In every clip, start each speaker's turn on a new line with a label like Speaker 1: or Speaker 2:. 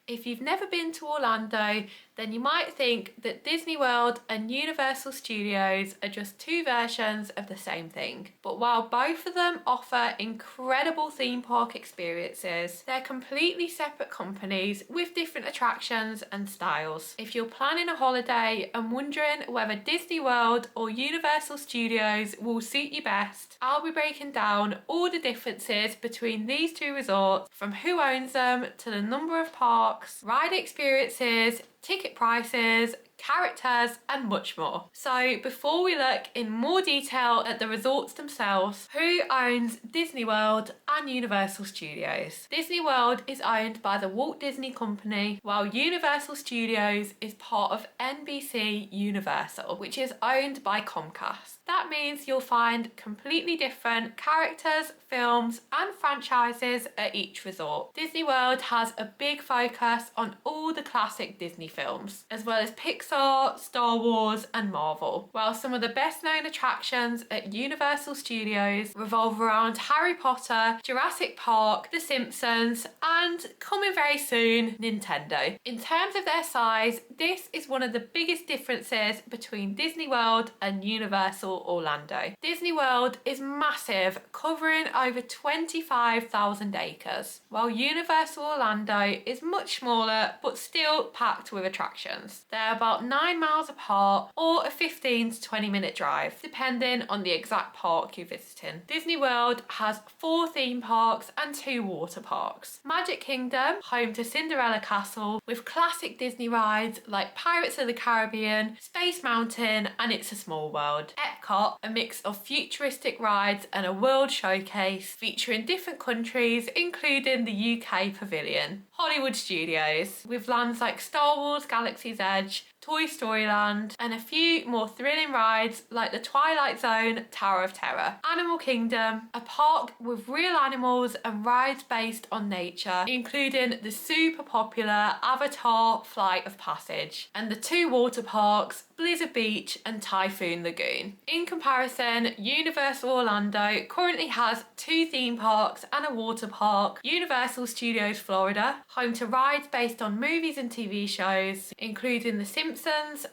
Speaker 1: If you've never been to Orlando, then you might think that Disney World and Universal Studios are just two versions of the same thing. But while both of them offer incredible theme park experiences, they're completely separate companies with different attractions and styles. If you're planning a holiday and wondering whether Disney World or Universal Studios will suit you best, I'll be breaking down all the differences between these two resorts, from who owns them to the number of parks, ride experiences, ticket prices, characters and much more. So before we look in more detail at the resorts themselves, who owns Disney World and Universal Studios? Disney World is owned by the Walt Disney Company, while Universal Studios is part of NBC Universal, which is owned by Comcast. That means you'll find completely different characters, films and franchises at each resort. Disney World has a big focus on all the classic Disney films, as well as Pixar, Star Wars and Marvel, while some of the best known attractions at Universal Studios revolve around Harry Potter, Jurassic Park, The Simpsons and, coming very soon, Nintendo. In terms of their size, this is one of the biggest differences between Disney World and Universal Orlando. Disney World is massive, covering over 25,000 acres, while Universal Orlando is much smaller but still packed with attractions. They're about 9 miles apart or a 15 to 20 minute drive, depending on the exact park you're visiting. Disney World has 4 theme parks and 2 water parks. Magic Kingdom, home to Cinderella Castle, with classic Disney rides like Pirates of the Caribbean, Space Mountain and It's a Small World. Epcot, a mix of futuristic rides and a world showcase featuring different countries including the UK Pavilion. Hollywood Studios, with lands like Star Wars Galaxy's Edge, Toy Story Land and a few more thrilling rides like the Twilight Zone Tower of Terror. Animal Kingdom, a park with real animals and rides based on nature, including the super popular Avatar Flight of Passage, and the 2 water parks, Blizzard Beach and Typhoon Lagoon. In comparison, Universal Orlando currently has 2 theme parks and a water park. Universal Studios Florida, home to rides based on movies and TV shows, including The Simpsons,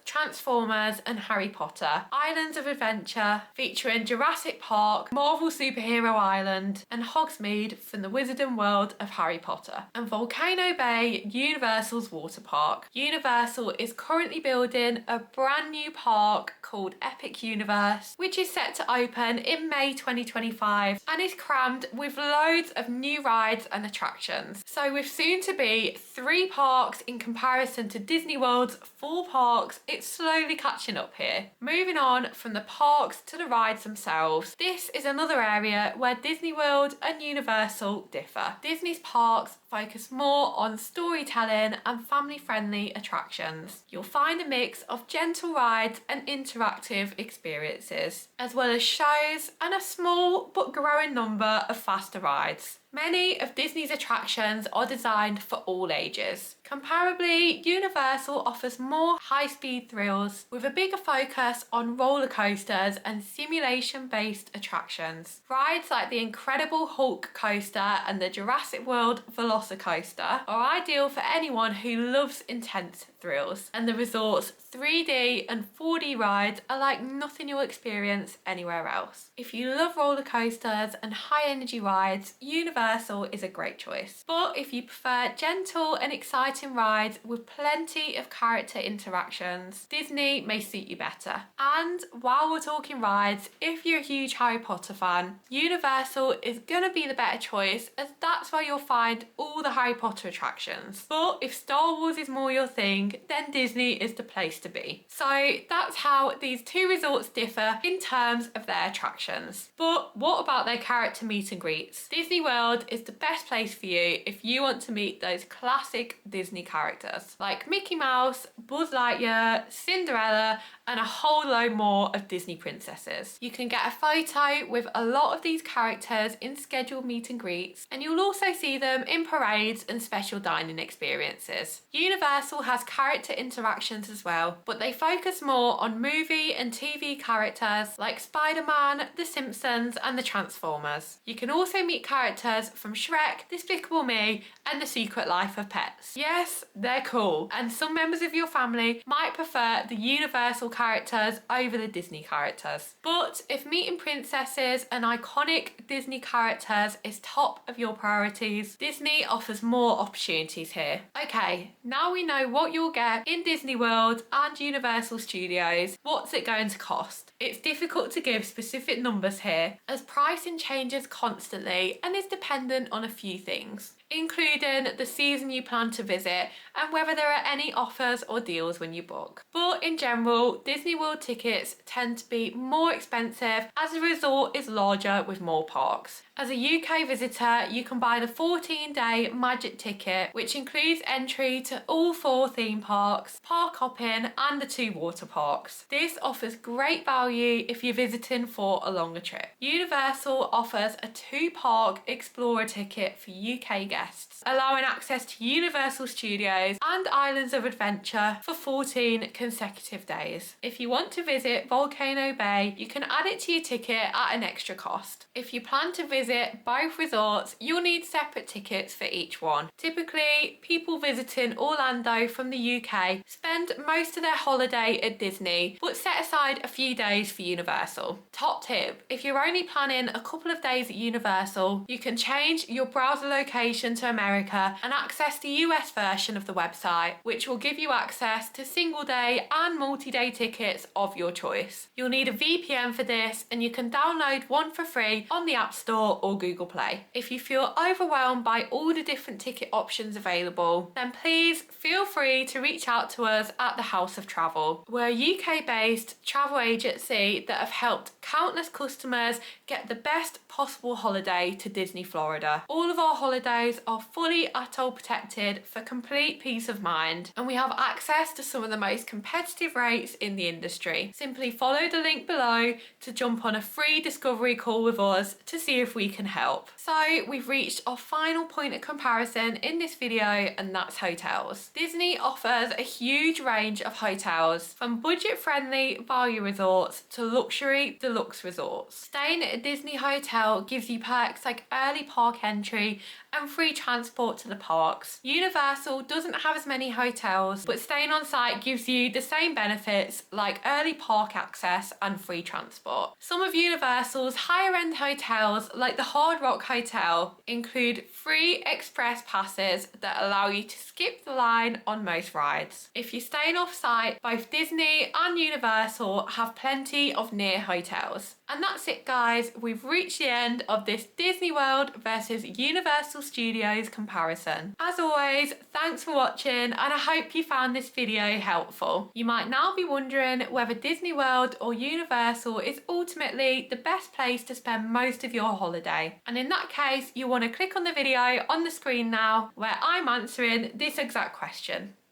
Speaker 1: Transformers and Harry Potter. Islands of Adventure, featuring Jurassic Park, Marvel Superhero Island and Hogsmeade from the Wizarding World of Harry Potter. And Volcano Bay, Universal's water park. Universal is currently building a brand new park called Epic Universe, which is set to open in May 2025 and is crammed with loads of new rides and attractions. So with soon to be 3 parks in comparison to Disney World's 4 parks, it's slowly catching up here. Moving on from the parks to the rides themselves, this is another area where Disney World and Universal differ. Disney's parks focus more on storytelling and family-friendly attractions. You'll find a mix of gentle rides and interactive experiences, as well as shows and a small but growing number of faster rides. Many of Disney's attractions are designed for all ages. Comparably, Universal offers more high-speed thrills with a bigger focus on roller coasters and simulation-based attractions. Rides like the Incredible Hulk coaster and the Jurassic World Velocicoaster are ideal for anyone who loves intense thrills, and the resort's 3D and 4D rides are like nothing you'll experience anywhere else. If you love roller coasters and high-energy rides, Universal is a great choice. But if you prefer gentle and exciting rides with plenty of character interactions, Disney may suit you better. And while we're talking rides, if you're a huge Harry Potter fan, Universal is gonna be the better choice, as that's where you'll find all the Harry Potter attractions. But if Star Wars is more your thing, then Disney is the place to be. So that's how these 2 resorts differ in terms of their attractions. But what about their character meet and greets? Disney World is the best place for you if you want to meet those classic Disney characters like Mickey Mouse, Buzz Lightyear, Cinderella and a whole load more of Disney princesses. You can get a photo with a lot of these characters in scheduled meet and greets, and you'll also see them in parades and special dining experiences. Universal has character interactions as well, but they focus more on movie and TV characters like Spider-Man, The Simpsons and The Transformers. You can also meet characters from Shrek, Despicable Me and The Secret Life of Pets. Yes, they're cool, and some members of your family might prefer the Universal characters over the Disney characters. But if meeting princesses and iconic Disney characters is top of your priorities, Disney offers more opportunities here. Okay, now we know what you'll get in Disney World and Universal Studios. What's it going to cost? It's difficult to give specific numbers here as pricing changes constantly and is dependent on a few things, including the season you plan to visit and whether there are any offers or deals when you book. But in general, Disney World tickets tend to be more expensive as the resort is larger with more parks. As a UK visitor, you can buy the 14-day Magic ticket, which includes entry to all 4 theme parks, park hopping and the 2 water parks. This offers great value if you're visiting for a longer trip. Universal offers a 2-park Explorer ticket for UK guests, allowing access to Universal Studios and Islands of Adventure for 14 consecutive days. If you want to visit Volcano Bay, you can add it to your ticket at an extra cost. If you plan to visit both resorts, you'll need separate tickets for each one. Typically, people visiting Orlando from the UK spend most of their holiday at Disney, but set aside a few days for Universal. Top tip, if you're only planning a couple of days at Universal, you can change your browser location to America and access the US version of the website, which will give you access to single-day and multi-day tickets of your choice. You'll need a VPN for this, and you can download one for free on the App Store or Google Play. If you feel overwhelmed by all the different ticket options available, then please feel free to reach out to us at the House of Travel. We're a UK-based travel agency that have helped countless customers get the best possible holiday to Disney Florida. All of our holidays are fully ATOL protected for complete peace of mind, and we have access to some of the most competitive rates in the industry. Simply follow the link below to jump on a free discovery call with us to see if we can help. So we've reached our final point of comparison in this video, and that's hotels. Disney offers a huge range of hotels, from budget-friendly value resorts to luxury deluxe resorts. Staying at a Disney hotel gives you perks like early park entry and free transport to the parks. Universal doesn't have as many hotels, but staying on site gives you the same benefits like early park access and free transport. Some of Universal's higher end hotels, like the Hard Rock Hotel, include free express passes that allow you to skip the line on most rides. If you're staying off site, both Disney and Universal have plenty of near hotels. And that's it, guys. We've reached the end of this Disney World versus Universal Studios comparison. As always, thanks for watching, and I hope you found this video helpful. You might now be wondering whether Disney World or Universal is ultimately the best place to spend most of your holiday. And in that case, you want to click on the video on the screen now where I'm answering this exact question.